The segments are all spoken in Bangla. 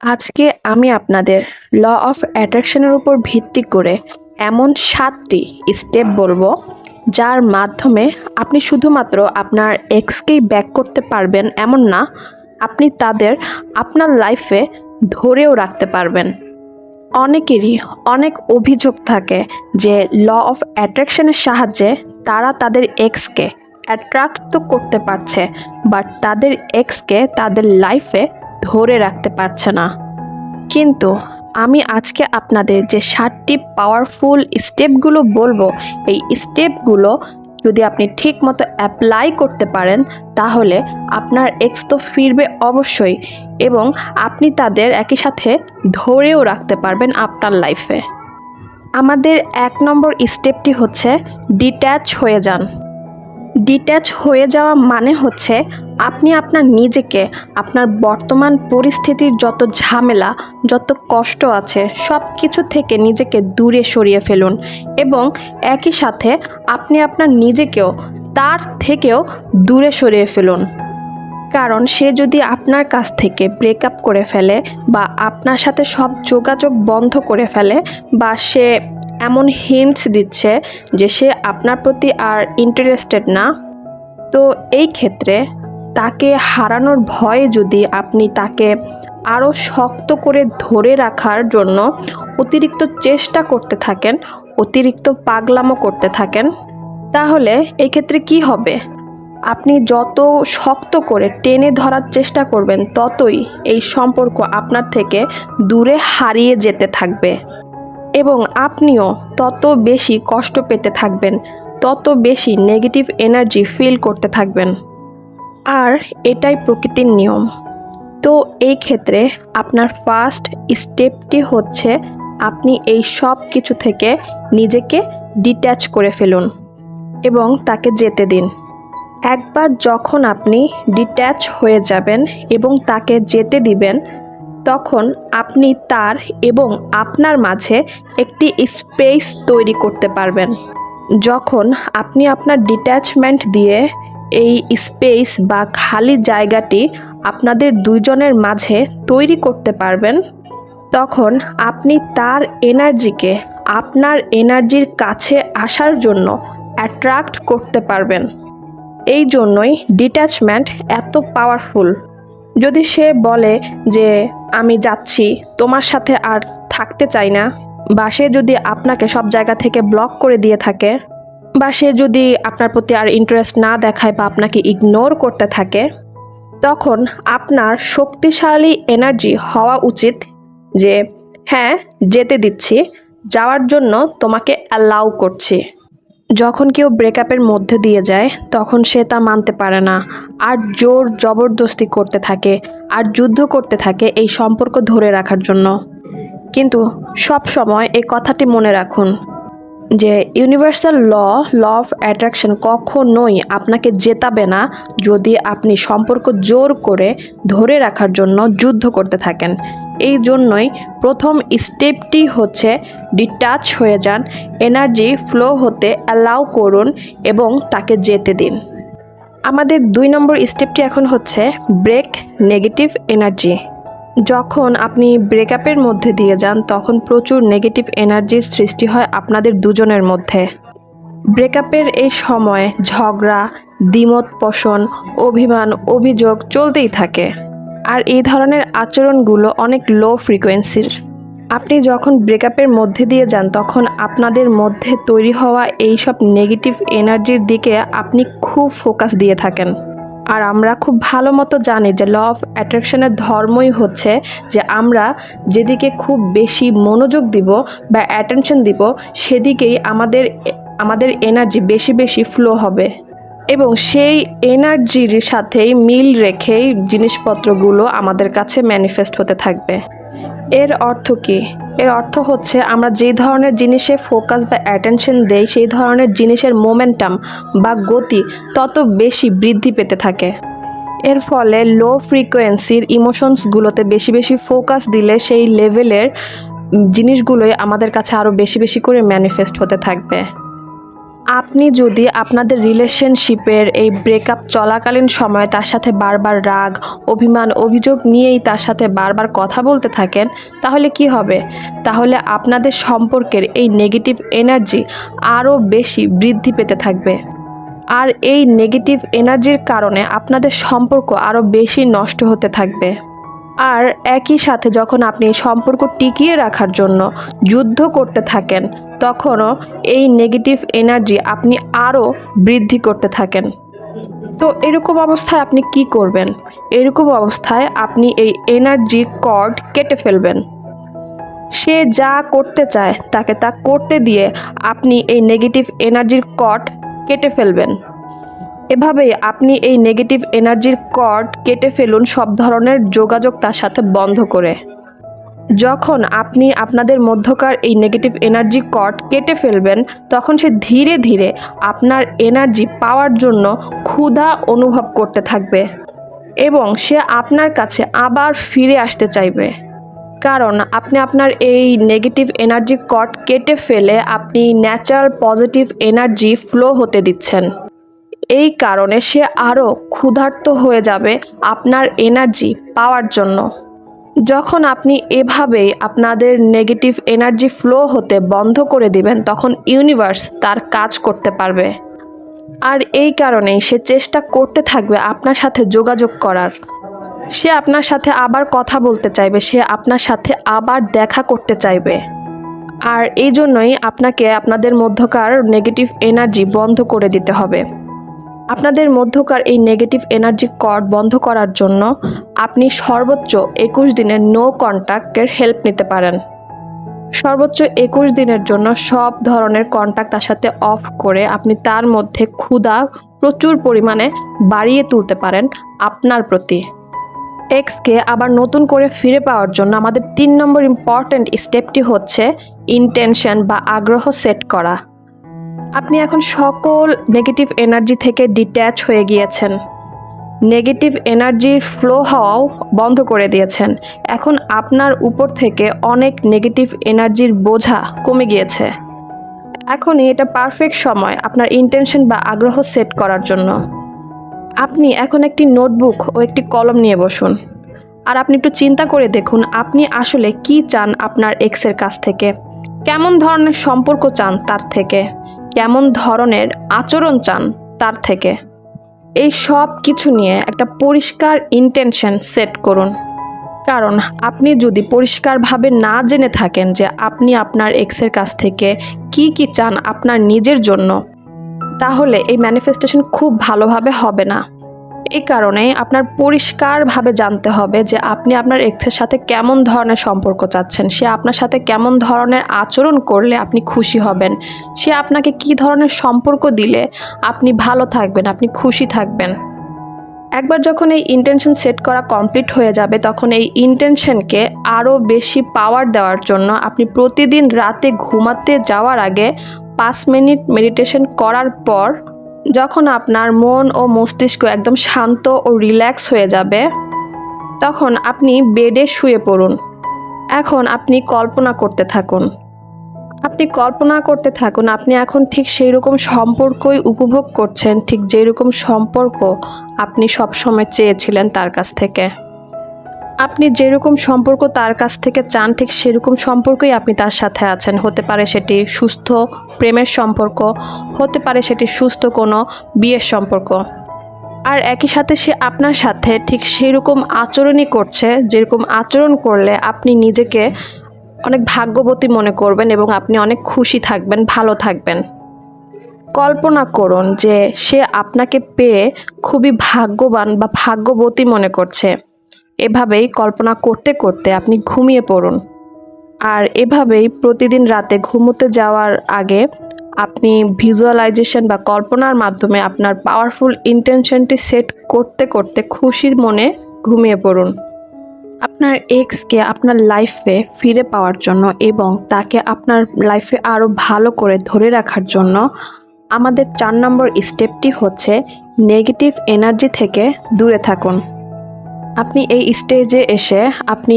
আজকে আমি আপনাদের ল অফ অ্যাট্রাকশনের উপর ভিত্তি করে এমন ৭টি স্টেপ বলবো, যার মাধ্যমে আপনি শুধুমাত্র আপনার এক্সকেই ব্যাক করতে পারবেন এমন না, আপনি তাদের আপনার লাইফে ধরেও রাখতে পারবেন। অনেকেরই অনেক অভিযোগ থাকে যে ল অফ অ্যাট্রাকশনের সাহায্যে তারা তাদের এক্সকে অ্যাট্রাক্ট তো করতে পারছে, বাট তাদের এক্সকে তাদের লাইফে ধরে রাখতে পারছে না। কিন্তু আমি আজকে আপনাদের যে ৭টি পাওয়ারফুল স্টেপগুলো বলবো, এই স্টেপগুলো যদি আপনি ঠিক মতো অ্যাপ্লাই করতে পারেন, তাহলে আপনার এক্স তো ফিরবে অবশ্যই, এবং আপনি তাদের একই সাথে ধরেও রাখতে পারবেন আপনার লাইফে। আমাদের ১ নম্বর স্টেপটি হচ্ছে ডিট্যাচ হয়ে যান। ডিট্যাচ হয়ে যাওয়া মানে হচ্ছে আপনি আপনার নিজেকে আপনার বর্তমান পরিস্থিতির যত ঝামেলা, যত কষ্ট আছে সব কিছু থেকে নিজেকে দূরে সরিয়ে ফেলুন, এবং একই সাথে আপনি আপনার নিজেকেও তার থেকেও দূরে সরিয়ে ফেলুন। কারণ সে যদি আপনার কাছ থেকে ব্রেকআপ করে ফেলে, বা আপনার সাথে সব যোগাযোগ বন্ধ করে ফেলে, বা সে এমন হিন্টস দিচ্ছে যে সে আপনার প্রতি আর ইন্টারেস্টেড না, তো এই ক্ষেত্রে তাকে হারানোর ভয়ে যদি আপনি তাকে আরও শক্ত করে ধরে রাখার জন্য অতিরিক্ত চেষ্টা করতে থাকেন, অতিরিক্ত পাগলামো করতে থাকেন, তাহলে এই ক্ষেত্রে কি হবে? আপনি যত শক্ত করে টেনে ধরার চেষ্টা করবেন, ততই এই সম্পর্ক আপনার থেকে দূরে হারিয়ে যেতে থাকবে, এবং আপনিও তত বেশি কষ্ট পেতে থাকবেন, তত বেশি নেগেটিভ এনার্জি ফিল করতে থাকবেন। আর এটাই প্রকৃতির নিয়ম। তো এই ক্ষেত্রে আপনার ফার্স্ট স্টেপটি হচ্ছে আপনি এই সব কিছু থেকে নিজেকে ডিট্যাচ করে ফেলুন এবং তাকে যেতে দিন। একবার যখন আপনি ডিট্যাচ হয়ে যাবেন এবং তাকে যেতে দিবেন, তখন আপনি তার এবং আপনার মাঝে একটি স্পেস তৈরি করতে পারবেন। যখন আপনি আপনার ডিট্যাচমেন্ট দিয়ে এই স্পেস বা খালি জায়গাটি আপনাদের দুইজনের মাঝে তৈরি করতে পারবেন, তখন আপনি তার এনার্জিকে আপনার এনার্জির কাছে আসার জন্য অ্যাট্রাক্ট করতে পারবেন। এই জন্যই ডিট্যাচমেন্ট এত পাওয়ারফুল। যদি সে বলে যে আমি যাচ্ছি, তোমার সাথে আর থাকতে চাই না, বা সে যদি আপনাকে সব জায়গা থেকে ব্লক করে দিয়ে থাকে, বা সে যদি আপনার প্রতি আর ইন্টারেস্ট না দেখায় বা আপনাকে ইগনোর করতে থাকে, তখন আপনার শক্তিশালী এনার্জি হওয়া উচিত যে হ্যাঁ, যেতে দিচ্ছি, যাওয়ার জন্য তোমাকে অ্যালাউ করছি। যখন কেউ ব্রেকআপের মধ্যে দিয়ে যায়, তখন সে তা মানতে পারে না, আর জোর জবরদস্তি করতে থাকে, আর যুদ্ধ করতে থাকে এই সম্পর্ক ধরে রাখার জন্য। কিন্তু সব সময় এই কথাটি মনে রাখুন যে ইউনিভার্সাল ল অফ অ্যাট্রাকশন কখনোই আপনাকে জেতাবে না যদি আপনি সম্পর্ক জোর করে ধরে রাখার জন্য যুদ্ধ করতে থাকেন। এই জন্যই প্রথম স্টেপটি হচ্ছে ডিটাচ হয়ে যান, এনার্জি ফ্লো হতে অ্যালাউ করুন এবং তাকে যেতে দিন। আমাদের ২ নম্বর স্টেপটি এখন হচ্ছে ব্রেক নেগেটিভ এনার্জি। যখন আপনি ব্রেকআপের মধ্যে দিয়ে যান, তখন প্রচুর নেগেটিভ এনার্জির সৃষ্টি হয় আপনাদের দুজনের মধ্যে। ব্রেকআপের এই সময় ঝগড়া, দ্বিমত পোষণ, অভিমান, অভিযোগ চলতেই থাকে, আর এই ধরনের আচরণগুলো অনেক লো ফ্রিকোয়েন্সির। আপনি যখন ব্রেকআপের মধ্যে দিয়ে যান, তখন আপনাদের মধ্যে তৈরি হওয়া এই সব নেগেটিভ এনার্জির দিকে আপনি খুব ফোকাস দিয়ে থাকেন। আর আমরা খুব ভালো মতো জানি যে ল অফ অ্যাট্রাকশনের ধর্মই হচ্ছে যে আমরা যেদিকে খুব বেশি মনোযোগ দিব বা অ্যাটেনশন দিব, সেদিকেই আমাদের এনার্জি বেশি বেশি ফ্লো হবে, এবং সেই এনার্জির সাথেই মিল রেখেই জিনিসপত্রগুলো আমাদের কাছে ম্যানিফেস্ট হতে থাকবে। এর অর্থ কি? এর অর্থ হচ্ছে আমরা যেই ধরনের জিনিসে ফোকাস বা অ্যাটেনশন দেই, সেই ধরনের জিনিসের মোমেন্টাম বা গতি তত বেশি বৃদ্ধি পেতে থাকে। এর ফলে লো ফ্রিকোয়েন্সির ইমোশনসগুলোতে বেশি বেশি ফোকাস দিলে সেই লেভেলের জিনিসগুলোই আমাদের কাছে আরও বেশি বেশি করে ম্যানিফেস্ট হতে থাকবে। আপনি যদি আপনাদের রিলেশনশিপের এই ব্রেকআপ চলাকালীন সময়ে তার সাথে বারবার রাগ, অভিমান, অভিযোগ নিয়েই তার সাথে বারবার কথা বলতে থাকেন, তাহলে কি হবে? তাহলে আপনাদের সম্পর্কের এই নেগেটিভ এনার্জি আরও বেশি বৃদ্ধি পেতে থাকবে। আর এই নেগেটিভ এনার্জির কারণে আপনাদের সম্পর্ক আরও বেশি নষ্ট হতে থাকবে। আর একই সাথে যখন আপনি সম্পর্ক টিকিয়ে রাখার জন্য যুদ্ধ করতে থাকেন, তখনও এই নেগেটিভ এনার্জি আপনি আরও বৃদ্ধি করতে থাকেন। তো এরকম অবস্থায় আপনি কি করবেন? এরকম অবস্থায় আপনি এই এনার্জির কর্ড কেটে ফেলবেন। সে যা করতে চায় তাকে তা করতে দিয়ে আপনি এই নেগেটিভ এনার্জির কর্ড কেটে ফেলবেন। এভাবেই আপনি এই নেগেটিভ এনার্জির কর্ড কেটে ফেলুন, সব ধরনের যোগাযোগ তার সাথে বন্ধ করে। যখন আপনি আপনাদের মধ্যকার এই নেগেটিভ এনার্জি কর্ড কেটে ফেলবেন, তখন সে ধীরে ধীরে আপনার এনার্জি পাওয়ার জন্য ক্ষুধা অনুভব করতে থাকবে এবং সে আপনার কাছে আবার ফিরে আসতে চাইবে। কারণ আপনি আপনার এই নেগেটিভ এনার্জি কর্ড কেটে ফেলে আপনি ন্যাচারাল পজিটিভ এনার্জি ফ্লো হতে দিচ্ছেন। এই কারণে সে আরও ক্ষুধার্ত হয়ে যাবে আপনার এনার্জি পাওয়ার জন্য। যখন আপনি এভাবেই আপনাদের নেগেটিভ এনার্জি ফ্লো হতে বন্ধ করে দিবেন, তখন ইউনিভার্স তার কাজ করতে পারবে। আর এই কারণেই সে চেষ্টা করতে থাকবে আপনার সাথে যোগাযোগ করার। সে আপনার সাথে আবার কথা বলতে চাইবে, সে আপনার সাথে আবার দেখা করতে চাইবে। আর এই জন্যই আপনাকে আপনাদের মধ্যকার নেগেটিভ এনার্জি বন্ধ করে দিতে হবে। আপনাদের মধ্যকার এই নেগেটিভ এনার্জি কর্ড বন্ধ করার জন্য আপনি সর্বোচ্চ 21 দিনের নো কন্ট্যাক্টের হেল্প নিতে পারেন। সর্বোচ্চ 21 দিনের জন্য সব ধরনের কন্ট্যাক্ট তার সাথে অফ করে আপনি তার মধ্যে ক্ষুধা প্রচুর পরিমাণে বাড়িয়ে তুলতে পারেন আপনার প্রতি। এক্সকে আবার নতুন করে ফিরে পাওয়ার জন্য আমাদের 3 নম্বর ইম্পর্ট্যান্ট স্টেপটি হচ্ছে ইন্টেনশন বা আগ্রহ সেট করা। আপনি এখন সকল নেগেটিভ এনার্জি থেকে ডিট্যাচ হয়ে গিয়েছেন। নেগেটিভ এনার্জির ফ্লো হওয়াও বন্ধ করে দিয়েছেন। এখন আপনার উপর থেকে অনেক নেগেটিভ এনার্জির বোঝা কমে গিয়েছে। এখনই এটা পারফেক্ট সময় আপনার ইন্টেনশন বা আগ্রহ সেট করার জন্য। আপনি এখন একটি নোটবুক ও একটি কলম নিয়ে বসুন। আর আপনি একটু চিন্তা করে দেখুন আপনি আসলে কি চান আপনার এক্সের কাছ থেকে। কেমন ধরনের সম্পর্ক চান তার থেকে, কেমন ধরনের আচরণ চান তার থেকে। এই সব কিছু নিয়ে একটা পরিষ্কার ইন্টেনশন সেট করুন। কারণ আপনি যদি পরিষ্কারভাবে না জেনে থাকেন যে আপনি আপনার এক্সের কাছ থেকে কি কি চান আপনার নিজের জন্য, তাহলে এই ম্যানিফেস্টেশন খুব ভালোভাবে হবে না। এই কারণে আপনার পরিষ্কারভাবে জানতে হবে যে আপনি আপনার এক্সের সাথে কেমন ধরনের সম্পর্ক চাচ্ছেন, সে আপনার সাথে কেমন ধরনের আচরণ করলে আপনি খুশি হবেন, সে আপনাকে কি ধরনের সম্পর্ক দিলে আপনি ভালো থাকবেন, আপনি খুশি থাকবেন। একবার যখন এই ইন্টেনশন সেট করা কমপ্লিট হয়ে যাবে, তখন এই ইন্টেনশনকে আরও বেশি পাওয়ার দেওয়ার জন্য আপনি প্রতিদিন রাতে ঘুমাতে যাওয়ার আগে 5 মিনিট মেডিটেশন করার পর, যখন আপনার মন ও মস্তিষ্ক একদম শান্ত ও রিল্যাক্স হয়ে যাবে, তখন আপনি বেডে শুয়ে পড়ুন। এখন আপনি কল্পনা করতে থাকুন। আপনি এখন ঠিক সেই রকম সম্পর্কই উপভোগ করছেন, ঠিক যেই রকম সম্পর্ক আপনি সবসময় চেয়েছিলেন তার কাছ থেকে। আপনি যেরকম সম্পর্ক তার কাছ থেকে চান, ঠিক সেরকম সম্পর্কই আপনি তার সাথে আছেন। হতে পারে সেটি সুস্থ প্রেমের সম্পর্ক, হতে পারে সেটি সুস্থ কোনো বিয়ের সম্পর্ক। আর একই সাথে সে আপনার সাথে ঠিক সেই রকম আচরণই করছে, যেরকম আচরণ করলে আপনি নিজেকে অনেক ভাগ্যবতী মনে করবেন এবং আপনি অনেক খুশি থাকবেন, ভালো থাকবেন। কল্পনা করুন যে সে আপনাকে পেয়ে খুবই ভাগ্যবান বা ভাগ্যবতী মনে করছে। এভাবেই কল্পনা করতে করতে আপনি ঘুমিয়ে পড়ুন। আর এভাবেই প্রতিদিন রাতে ঘুমোতে যাওয়ার আগে আপনি ভিজুয়ালাইজেশন বা কল্পনার মাধ্যমে আপনার পাওয়ারফুল ইন্টেনশনটি সেট করতে করতে খুশির মনে ঘুমিয়ে পড়ুন। আপনার এক্সকে আপনার লাইফে ফিরে পাওয়ার জন্য এবং তাকে আপনার লাইফে আরও ভালো করে ধরে রাখার জন্য আমাদের 4 নম্বর স্টেপটি হচ্ছে নেগেটিভ এনার্জি থেকে দূরে থাকুন। আপনি এই স্টেজে এসে আপনি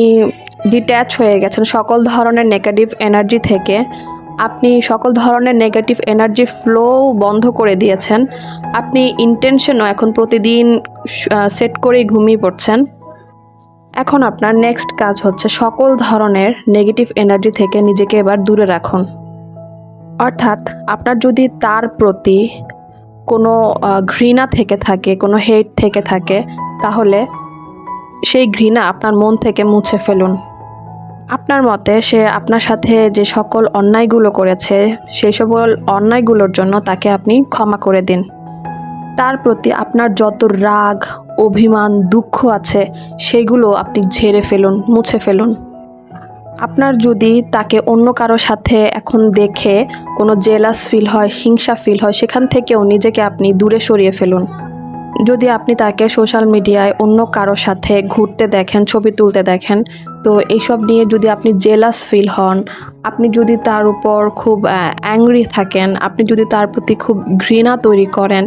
ডিট্যাচ হয়ে গেছেন সকল ধরনের নেগেটিভ এনার্জি থেকে। আপনি সকল ধরনের নেগেটিভ এনার্জি ফ্লো বন্ধ করে দিয়েছেন। আপনি ইন্টেনশনও এখন প্রতিদিন সেট করেই ঘুমিয়ে পড়ছেন। এখন আপনার নেক্সট কাজ হচ্ছে সকল ধরনের নেগেটিভ এনার্জি থেকে নিজেকে এবার দূরে রাখুন। অর্থাৎ আপনার যদি তার প্রতি কোনো ঘৃণা থেকে থাকে, কোনো হেট থেকে থাকে, তাহলে সেই ঘৃণা আপনার মন থেকে মুছে ফেলুন। আপনার মতে সে আপনার সাথে যে সকল অন্যায়গুলো করেছে, সেই সকল অন্যায়গুলোর জন্য তাকে আপনি ক্ষমা করে দিন। তার প্রতি আপনার যত রাগ, অভিমান, দুঃখ আছে, সেগুলো আপনি ঝেড়ে ফেলুন, মুছে ফেলুন। আপনার যদি তাকে অন্য কারো সাথে এখন দেখে কোনো জেলাস ফিল হয়, হিংসা ফিল হয়, সেখান থেকেও নিজেকে আপনি দূরে সরিয়ে ফেলুন। যদি আপনি তাকে সোশ্যাল মিডিয়ায় অন্য কারো সাথে ঘুরতে দেখেন, ছবি তুলতে দেখেন, তো এইসব নিয়ে যদি আপনি জেলাস ফিল হন, আপনি যদি তার উপর খুব অ্যাংরি থাকেন, আপনি যদি তার প্রতি খুব ঘৃণা তৈরি করেন,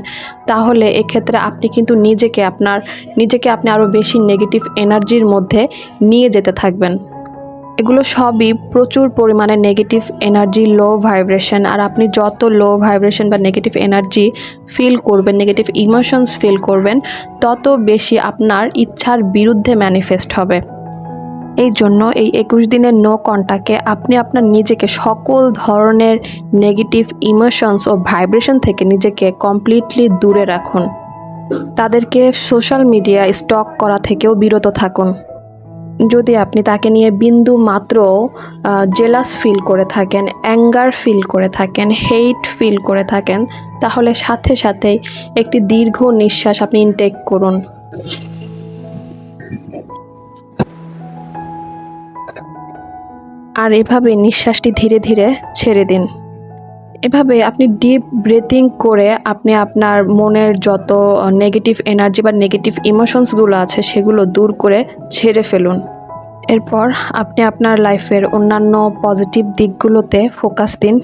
তাহলে এক্ষেত্রে আপনি কিন্তু নিজেকে আপনি আরও বেশি নেগেটিভ এনার্জির মধ্যে নিয়ে যেতে থাকবেন। এগুলো সবই প্রচুর পরিমাণে নেগেটিভ এনার্জি, লো ভাইব্রেশন। আর আপনি যত লো ভাইব্রেশন বা নেগেটিভ এনার্জি ফিল করবেন, নেগেটিভ ইমোশনস ফিল করবেন, তত বেশি আপনার ইচ্ছার বিরুদ্ধে ম্যানিফেস্ট হবে। এই জন্য এই 21 দিনের নো কন্টাক্টে আপনি আপনার নিজেকে সকল ধরনের নেগেটিভ ইমোশনস ও ভাইব্রেশন থেকে নিজেকে কমপ্লিটলি দূরে রাখুন। তাদেরকে সোশ্যাল মিডিয়া স্টক করা থেকেও বিরত থাকুন। যদি আপনি তাকে নিয়ে বিন্দু মাত্র জেলাস ফিল করে থাকেন, অ্যাঙ্গার ফিল করে থাকেন, হেট ফিল করে থাকেন, তাহলে সাথে সাথেই একটি দীর্ঘ নিঃশ্বাস আপনি ইনটেক করুন। আর এভাবে নিঃশ্বাসটি ধীরে ধীরে ছেড়ে দিন। এভাবে আপনি ডিপ ব্রিথিং করে আপনি আপনার মনের যত নেগেটিভ এনার্জি বা নেগেটিভ ইমোশনসগুলো আছে সেগুলো দূর করে ছেড়ে ফেলুন। এরপর আপনি আপনার লাইফের অন্যান্য পজিটিভ দিকগুলোতে ফোকাস দিন।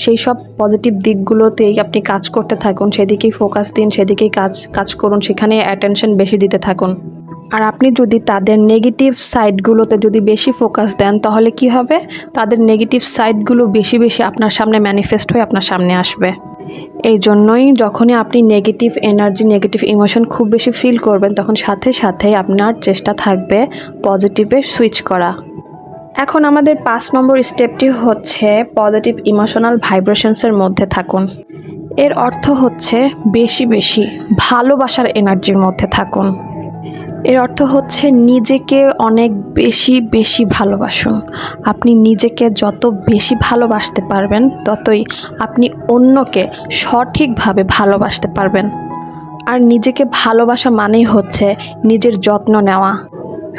সেই সব পজিটিভ দিকগুলোতেই আপনি কাজ করতে থাকুন, সেদিকেই ফোকাস দিন, সেদিকেই কাজ করুন, সেখানে অ্যাটেনশন বেশি দিতে থাকুন। আর আপনি যদি তাদের নেগেটিভ সাইডগুলোতে যদি বেশি ফোকাস দেন, তাহলে কি হবে? তাদের নেগেটিভ সাইডগুলো বেশি বেশি আপনার সামনে ম্যানিফেস্ট হয়ে আপনার সামনে আসবে। এই জন্যই যখনই আপনি নেগেটিভ এনার্জি, নেগেটিভ ইমোশন খুব বেশি ফিল করবেন, তখন সাথে সাথে আপনার চেষ্টা থাকবে পজিটিভে সুইচ করা। এখন আমাদের 5 নম্বর স্টেপটি হচ্ছে পজিটিভ ইমোশনাল ভাইব্রেশনসের মধ্যে থাকুন। এর অর্থ হচ্ছে বেশি বেশি ভালোবাসার এনার্জির মধ্যে থাকুন। এর অর্থ হচ্ছে নিজেকে অনেক বেশি বেশি ভালোবাসুন। আপনি নিজেকে যত বেশি ভালোবাসতে পারবেন, ততই আপনি অন্যকে সঠিকভাবে ভালোবাসতে পারবেন। আর নিজেকে ভালোবাসা মানেই হচ্ছে নিজের যত্ন নেওয়া।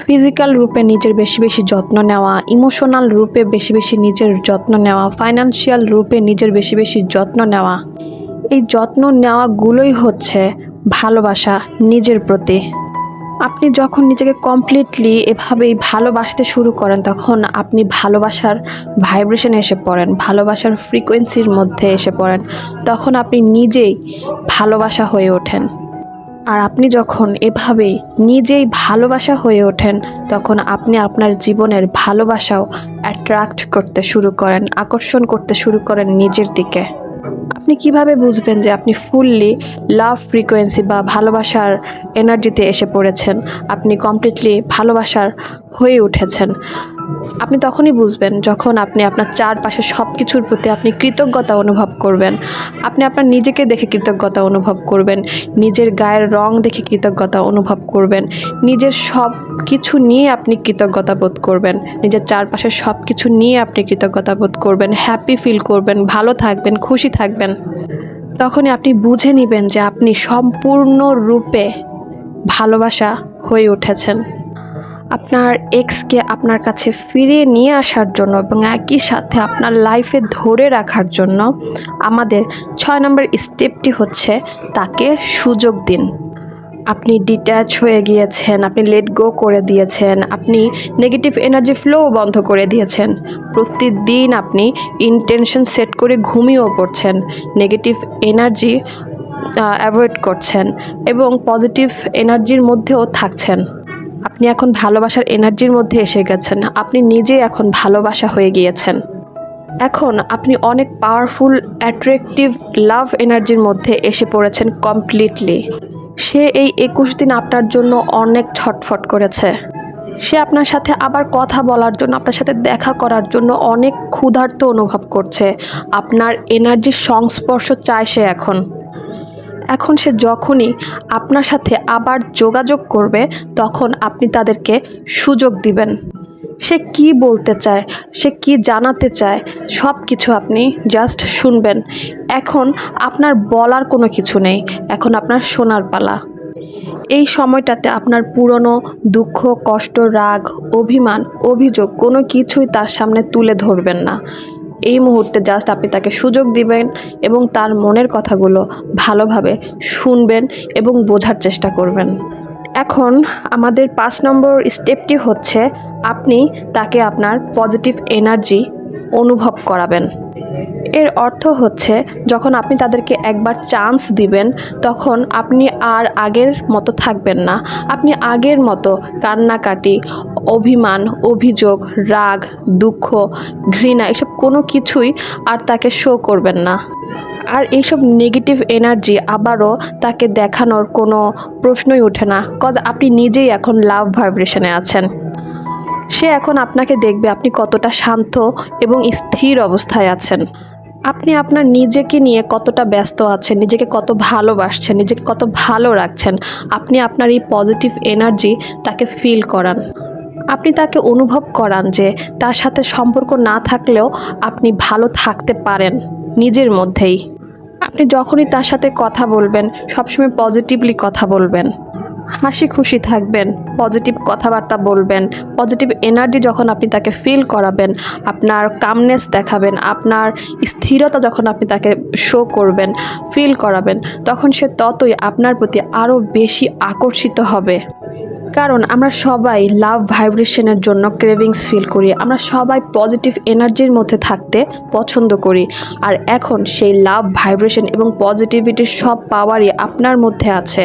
ফিজিক্যাল রূপে নিজের বেশি বেশি যত্ন নেওয়া, ইমোশনাল রূপে বেশি বেশি নিজের যত্ন নেওয়া, ফাইন্যান্সিয়াল রূপে নিজের বেশি বেশি যত্ন নেওয়া। এই যত্ন নেওয়াগুলোই হচ্ছে ভালোবাসা নিজের প্রতি। আপনি যখন নিজেকে কমপ্লিটলি এভাবেই ভালোবাসতে শুরু করেন, তখন আপনি ভালোবাসার ভাইব্রেশনে এসে পড়েন, ভালোবাসার ফ্রিকোয়েন্সির মধ্যে এসে পড়েন। তখন আপনি নিজেই ভালোবাসা হয়ে ওঠেন। আর আপনি যখন এভাবেই নিজেই ভালোবাসা হয়ে ওঠেন, তখন আপনি আপনার জীবনের ভালোবাসাও অ্যাট্রাক্ট করতে শুরু করেন, আকর্ষণ করতে শুরু করেন নিজের দিকে। আপনি কিভাবে বুঝবেন যে আপনি ফুললি লাভ ফ্রিকোয়েন্সি বা ভালোবাসার এনার্জিতে এসে পড়েছেন, আপনি কমপ্লিটলি ভালোবাসার হয়ে উঠেছেন? আপনি তখনই বুঝবেন যখন আপনি আপনার চারপাশে সব কিছুর প্রতি আপনি কৃতজ্ঞতা অনুভব করবেন। আপনি আপনার নিজেকে দেখে কৃতজ্ঞতা অনুভব করবেন, নিজের গায়ের রং দেখে কৃতজ্ঞতা অনুভব করবেন, নিজের সব কিছু নিয়ে আপনি কৃতজ্ঞতা বোধ করবেন, নিজের চারপাশের সব কিছু নিয়ে আপনি কৃতজ্ঞতা বোধ করবেন, হ্যাপি ফিল করবেন, ভালো থাকবেন, খুশি থাকবেন। তখনই আপনি বুঝে নেবেন যে আপনি সম্পূর্ণরূপে ভালোবাসা হয়ে উঠেছেন। আপনার এক্সকে আপনার কাছে ফিরিয়ে নিয়ে আসার জন্য এবং একই সাথে আপনার লাইফে ধরে রাখার জন্য আমাদের 6 নম্বর স্টেপটি হচ্ছে তাকে সুযোগ দিন। আপনি ডিট্যাচ হয়ে গিয়েছেন, আপনি লেট গো করে দিয়েছেন, আপনি নেগেটিভ এনার্জি ফ্লো বন্ধ করে দিয়েছেন। প্রতিদিন আপনি ইন্টেনশন সেট করে ঘুমিয়েও পড়ছেন, নেগেটিভ এনার্জি অ্যাভয়েড করছেন এবং পজিটিভ এনার্জির মধ্যেও থাকছেন। আপনি এখন ভালোবাসার এনার্জির মধ্যে এসে গেছেন, আপনি নিজে এখন ভালোবাসা হয়ে গিয়েছেন। এখন আপনি অনেক পাওয়ারফুল অ্যাট্রাকটিভ লাভ এনার্জির মধ্যে এসে পড়েছেন কমপ্লিটলি। সে এই 21 দিন আপনার জন্য অনেক ছটফট করেছে। সে আপনার সাথে আবার কথা বলার জন্য, আপনার সাথে দেখা করার জন্য অনেক ক্ষুধার্ত অনুভব করছে। আপনার এনার্জির সংস্পর্শ চায় সে এখন সে যখনই আপনার সাথে আবার যোগাযোগ করবে, তখন আপনি তাদেরকে সুযোগ দিবেন। সে কি বলতে চায়, সে কি জানাতে চায়, সব কিছু আপনি জাস্ট শুনবেন। এখন আপনার বলার কোনো কিছু নেই, এখন আপনার শোনার পালা। এই সময়টাতে আপনার পুরনো দুঃখ, কষ্ট, রাগ, অভিমান, অভিযোগ কোনো কিছুই তার সামনে তুলে ধরবেন না। এই মুহূর্তে জাস্ট আপনি তাকে সুযোগ দিবেন এবং তার মনের কথাগুলো ভালোভাবে শুনবেন এবং বোঝার চেষ্টা করবেন। এখন আমাদের 5 নম্বর স্টেপটি হচ্ছে আপনি তাকে আপনার পজিটিভ এনার্জি অনুভব করাবেন। এর অর্থ হচ্ছে যখন আপনি তাদেরকে একবার চান্স দিবেন, তখন আপনি আর আগের মতো থাকবেন না। আপনি আগের মতো কান্নাকাটি, অভিমান, অভিযোগ, রাগ, দুঃখ, ঘৃণা এসব কোনো কিছুই আর তাকে শো করবেন না। আর এইসব নেগেটিভ এনার্জি আবারও তাকে দেখানোর কোনো প্রশ্নই ওঠে না, কজ আপনি নিজেই এখন লাভ ভাইব্রেশনে আছেন। সে এখন আপনাকে দেখবে আপনি কতটা শান্ত এবং স্থির অবস্থায় আছেন। আপনি আপনার নিজেকে নিয়ে কতটা ব্যস্ত আছেন, নিজেকে কত ভালোবাসছেন, নিজেকে কত ভালো রাখছেন। আপনি আপনার এই পজিটিভ এনার্জি তাকে ফিল করান। আপনি তাকে অনুভব করান যে তার সাথে সম্পর্ক না থাকলেও আপনি ভালো থাকতে পারেন নিজের মধ্যেই। আপনি যখনই তার সাথে কথা বলবেন, সবসময় পজিটিভলি কথা বলবেন, হাসি খুশি থাকবেন, পজিটিভ কথাবার্তা বলবেন। পজিটিভ এনার্জি যখন আপনি তাকে ফিল করাবেন, আপনার কামনেস দেখাবেন, আপনার স্থিরতা যখন আপনি তাকে শো করবেন, ফিল করাবেন, তখন সে ততই আপনার প্রতি আরও বেশি আকর্ষিত হবে। কারণ আমরা সবাই লাভ ভাইব্রেশনের জন্য ক্রেভিংস ফিল করি, আমরা সবাই পজিটিভ এনার্জির মধ্যে থাকতে পছন্দ করি। আর এখন সেই লাভ ভাইব্রেশন এবং পজিটিভিটির সব পাওয়ারই আপনার মধ্যে আছে।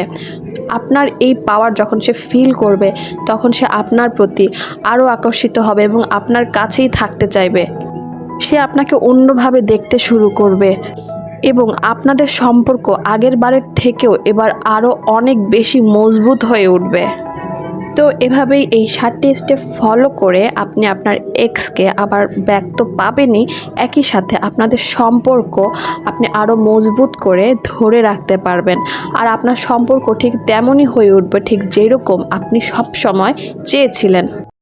আপনার এই পাওয়ার যখন সে ফিল করবে, তখন সে আপনার প্রতি আরও আকর্ষিত হবে এবং আপনার কাছেই থাকতে চাইবে। সে আপনাকে অন্যভাবে দেখতে শুরু করবে এবং আপনাদের সম্পর্ক আগের বারের থেকেও এবার আরও অনেক বেশি মজবুত হয়ে উঠবে। তো এভাবেই এই 7টি স্টেপ ফলো করে আপনি আপনার এক্সকে আবার ব্যাক তো পাবেনই, একই সাথে আপনাদের সম্পর্ক আপনি আরও মজবুত করে ধরে রাখতে পারবেন। আর আপনার সম্পর্ক ঠিক তেমনই হয়ে উঠবে, ঠিক যেরকম আপনি সব সময় চেয়েছিলেন।